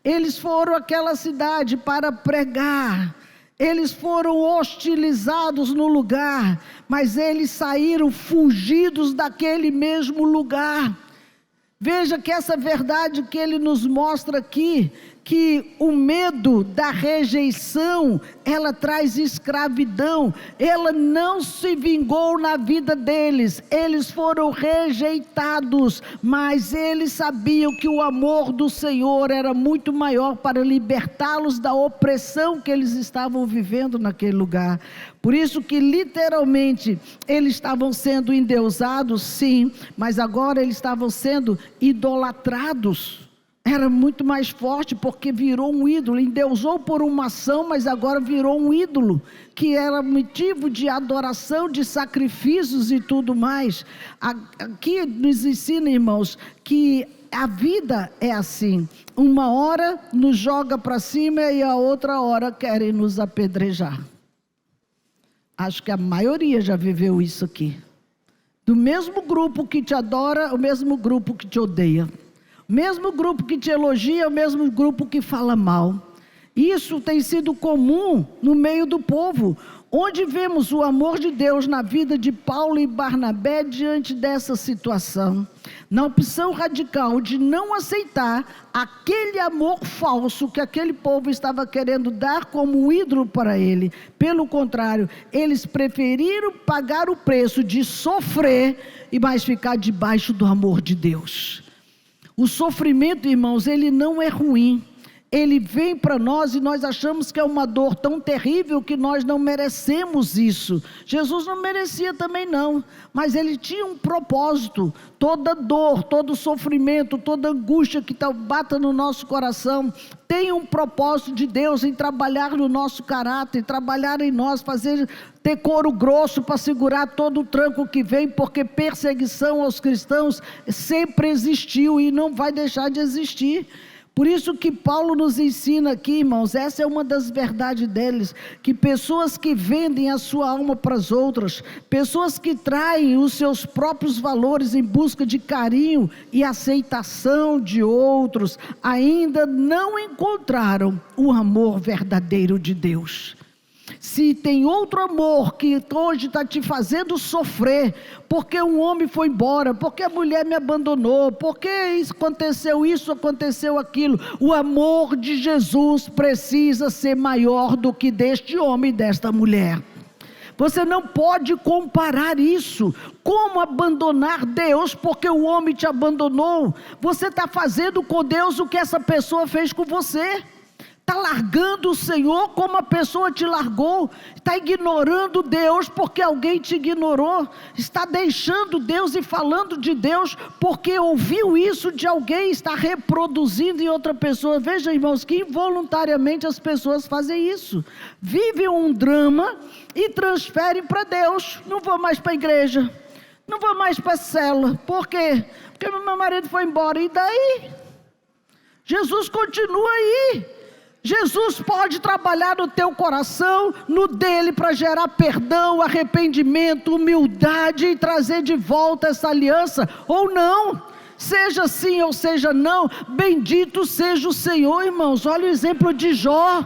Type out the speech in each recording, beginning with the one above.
Eles foram àquela cidade para pregar. Eles foram hostilizados no lugar, mas eles saíram fugidos daquele mesmo lugar. Veja que essa verdade que ele nos mostra aqui, que o medo da rejeição, ela traz escravidão. Ela não se vingou na vida deles, eles foram rejeitados, mas eles sabiam que o amor do Senhor era muito maior para libertá-los da opressão que eles estavam vivendo naquele lugar. Por isso que literalmente eles estavam sendo endeusados, sim, mas agora eles estavam sendo idolatrados. Era muito mais forte porque virou um ídolo, endeusou por uma ação, mas agora virou um ídolo, que era motivo de adoração, de sacrifícios e tudo mais. Aqui nos ensina, irmãos, que a vida é assim, uma hora nos joga para cima e a outra hora querem nos apedrejar. Acho que a maioria já viveu isso aqui. Do mesmo grupo que te adora, o mesmo grupo que te odeia. O mesmo grupo que te elogia, o mesmo grupo que fala mal. Isso tem sido comum no meio do povo. Onde vemos o amor de Deus na vida de Paulo e Barnabé diante dessa situação? Na opção radical de não aceitar aquele amor falso que aquele povo estava querendo dar como um ídolo para ele. Pelo contrário, eles preferiram pagar o preço de sofrer e mais ficar debaixo do amor de Deus. O sofrimento, irmãos, ele não é ruim. Ele vem para nós e nós achamos que é uma dor tão terrível que nós não merecemos isso. Jesus não merecia também não, mas ele tinha um propósito. Toda dor, todo sofrimento, toda angústia que bata no nosso coração, tem um propósito de Deus em trabalhar no nosso caráter, trabalhar em nós, ter couro grosso para segurar todo o tranco que vem, porque perseguição aos cristãos sempre existiu e não vai deixar de existir. Por isso que Paulo nos ensina aqui, irmãos, essa é uma das verdades deles, que pessoas que vendem a sua alma para as outras, pessoas que traem os seus próprios valores em busca de carinho e aceitação de outros, ainda não encontraram o amor verdadeiro de Deus. Se tem outro amor que hoje está te fazendo sofrer, porque um homem foi embora, porque a mulher me abandonou, porque isso aconteceu aquilo, o amor de Jesus precisa ser maior do que deste homem e desta mulher. Você não pode comparar isso. Como abandonar Deus porque o homem te abandonou? Você está fazendo com Deus o que essa pessoa fez com você. Está largando o Senhor como a pessoa te largou. Está ignorando Deus porque alguém te ignorou. Está deixando Deus e falando de Deus porque ouviu isso de alguém. Está reproduzindo em outra pessoa. Veja, irmãos, que involuntariamente as pessoas fazem isso. Vivem um drama e transferem para Deus. Não vou mais para a igreja. Não vou mais para a célula. Por quê? Porque meu marido foi embora. E daí? Jesus continua aí. Jesus pode trabalhar no teu coração, no dele, para gerar perdão, arrependimento, humildade e trazer de volta essa aliança, ou não, seja sim ou seja não, bendito seja o Senhor, irmãos. Olha o exemplo de Jó.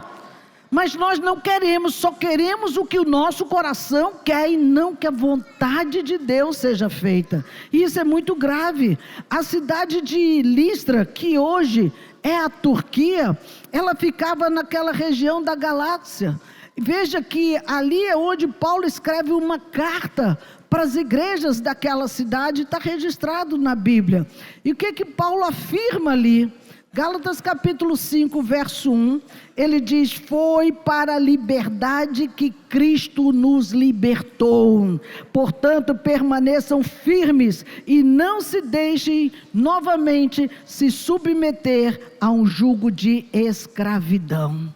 Mas nós não queremos, só queremos o que o nosso coração quer e não que a vontade de Deus seja feita. E isso é muito grave. A cidade de Listra, que hoje é a Turquia, ela ficava naquela região da Galácia. Veja que ali é onde Paulo escreve uma carta para as igrejas daquela cidade, está registrado na Bíblia. E o que Paulo afirma ali? Gálatas capítulo 5, verso 1, ele diz: foi para a liberdade que Cristo nos libertou. Portanto, permaneçam firmes e não se deixem novamente se submeter a um jugo de escravidão.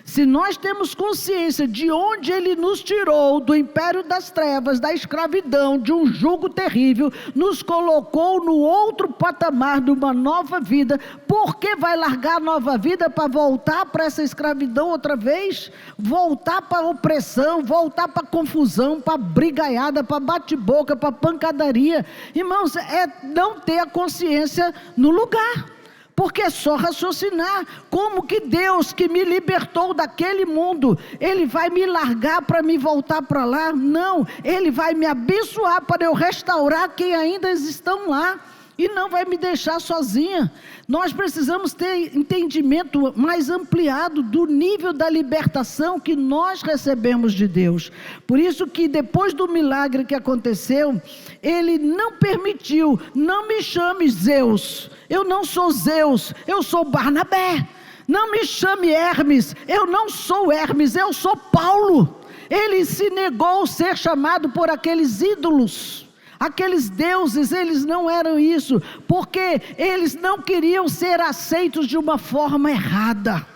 Se nós temos consciência de onde Ele nos tirou, do império das trevas, da escravidão, de um jugo terrível, nos colocou no outro patamar de uma nova vida, por que vai largar a nova vida para voltar para essa escravidão outra vez? Voltar para a opressão, voltar para a confusão, para a brigaiada, para bate-boca, para a pancadaria. Irmãos, é não ter a consciência no lugar. Porque é só raciocinar, como que Deus que me libertou daquele mundo, Ele vai me largar para me voltar para lá? Não, Ele vai me abençoar para eu restaurar quem ainda estão lá, e não vai me deixar sozinha. Nós precisamos ter entendimento mais ampliado do nível da libertação que nós recebemos de Deus. Por isso que depois do milagre que aconteceu, ele não permitiu, não me chame Zeus, eu não sou Zeus, eu sou Barnabé. Não me chame Hermes, eu não sou Hermes, eu sou Paulo. Ele se negou a ser chamado por aqueles ídolos. Aqueles deuses, eles não eram isso, porque eles não queriam ser aceitos de uma forma errada.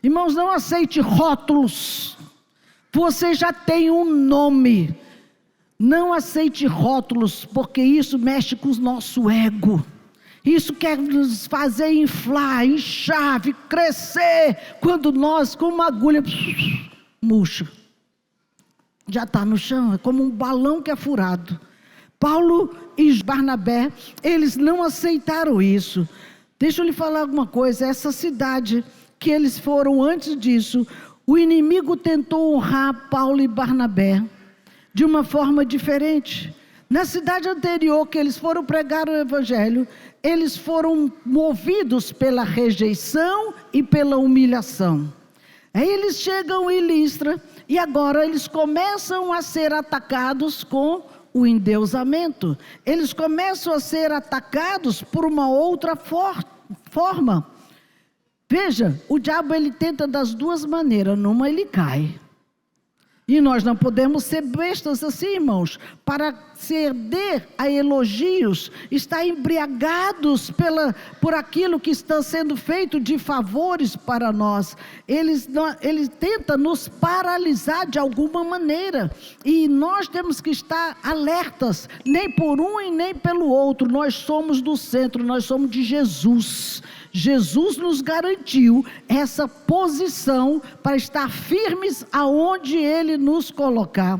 Irmãos, não aceite rótulos. Você já tem um nome. Não aceite rótulos, porque isso mexe com o nosso ego. Isso quer nos fazer inflar, inchar, crescer, quando nós, com uma agulha, murcha. Já está no chão, é como um balão que é furado. Paulo e Barnabé, eles não aceitaram isso. Deixa eu lhe falar alguma coisa, essa cidade que eles foram antes disso, o inimigo tentou honrar Paulo e Barnabé de uma forma diferente. Na cidade anterior que eles foram pregar o evangelho, eles foram movidos pela rejeição e pela humilhação. Aí eles chegam em Listra e agora eles começam a ser atacados com o endeusamento. Eles começam a ser atacados por uma outra forma. Veja, o diabo ele tenta das duas maneiras, numa ele cai. E nós não podemos ser bestas assim, irmãos, para ceder a elogios, estar embriagados por aquilo que está sendo feito de favores para nós. Eles tentam nos paralisar de alguma maneira, e nós temos que estar alertas, nem por um e nem pelo outro. Nós somos do centro, nós somos de Jesus. Jesus nos garantiu essa posição para estar firmes aonde Ele nos colocar.